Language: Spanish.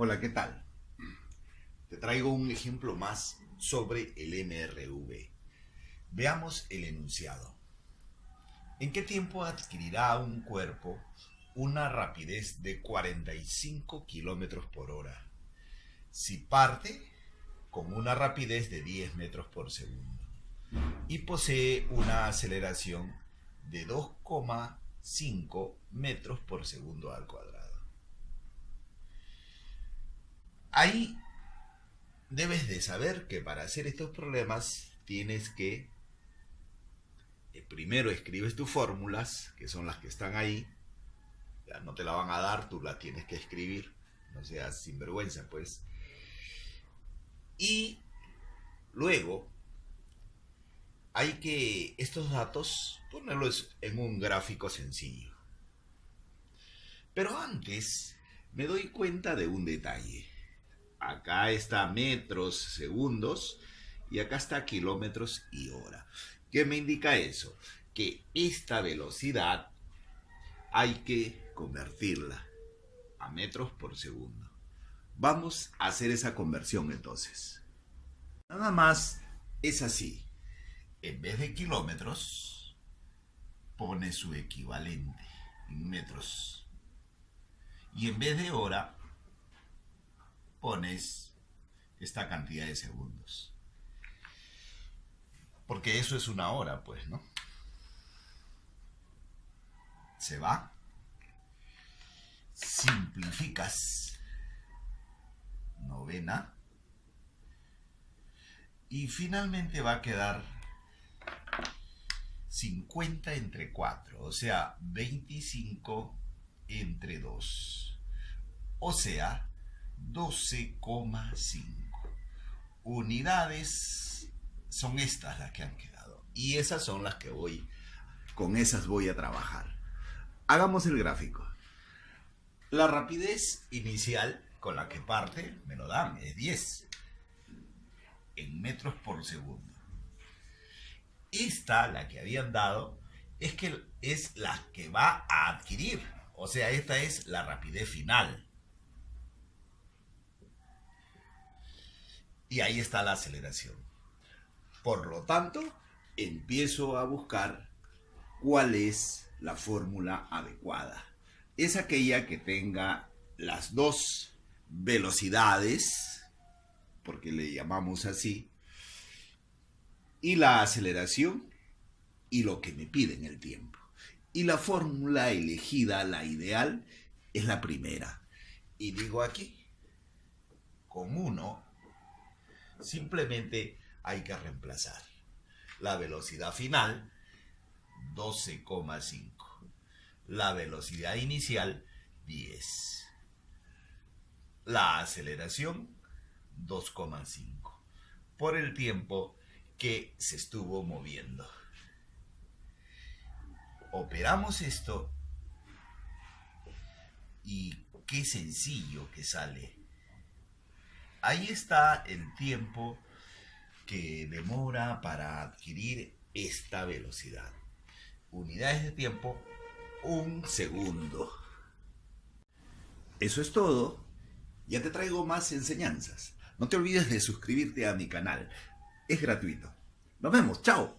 Hola, ¿qué tal? Te traigo un ejemplo más sobre el MRV. Veamos el enunciado. ¿En qué tiempo adquirirá un cuerpo una rapidez de 45 kilómetros por hora si parte con una rapidez de 10 metros por segundo y posee una aceleración de 2,5 metros por segundo al cuadrado? Ahí debes de saber que para hacer estos problemas tienes que primero escribes tus fórmulas, que son las que están ahí. Ya no te la van a dar, tú la tienes que escribir. No seas sinvergüenza, pues. Y luego hay que estos datos ponerlos en un gráfico sencillo. Pero antes me doy cuenta de un detalle. Acá está metros, segundos, y acá está kilómetros y hora. ¿Qué me indica eso? Que esta velocidad hay que convertirla a metros por segundo. Vamos a hacer esa conversión entonces. Nada más es así. En vez de kilómetros, pone su equivalente en metros. Y en vez de hora, pones esta cantidad de segundos. Porque eso es una hora, pues, ¿no? Se va. Simplificas. Novena. Y finalmente va a quedar 50 entre 4. O sea, 25 entre 2. O sea, 12,5. Unidades son estas las que han quedado. Y esas son las que con esas voy a trabajar. Hagamos el gráfico. La rapidez inicial con la que parte me lo dan, es 10 en metros por segundo. Esta, la que habían dado, es la que va a adquirir. O sea, esta es la rapidez final. Y ahí está la aceleración. Por lo tanto, empiezo a buscar cuál es la fórmula adecuada. Es aquella que tenga las dos velocidades, porque le llamamos así, y la aceleración y lo que me piden el tiempo. Y la fórmula elegida, la ideal, es la primera. Y digo aquí, con 1, simplemente hay que reemplazar la velocidad final, 12,5. La velocidad inicial, 10. La aceleración, 2,5. Por el tiempo que se estuvo moviendo. Operamos esto y qué sencillo que sale. Ahí está el tiempo que demora para adquirir esta velocidad. Unidades de tiempo, 1 segundo. Eso es todo. Ya te traigo más enseñanzas. No te olvides de suscribirte a mi canal. Es gratuito. Nos vemos. Chao.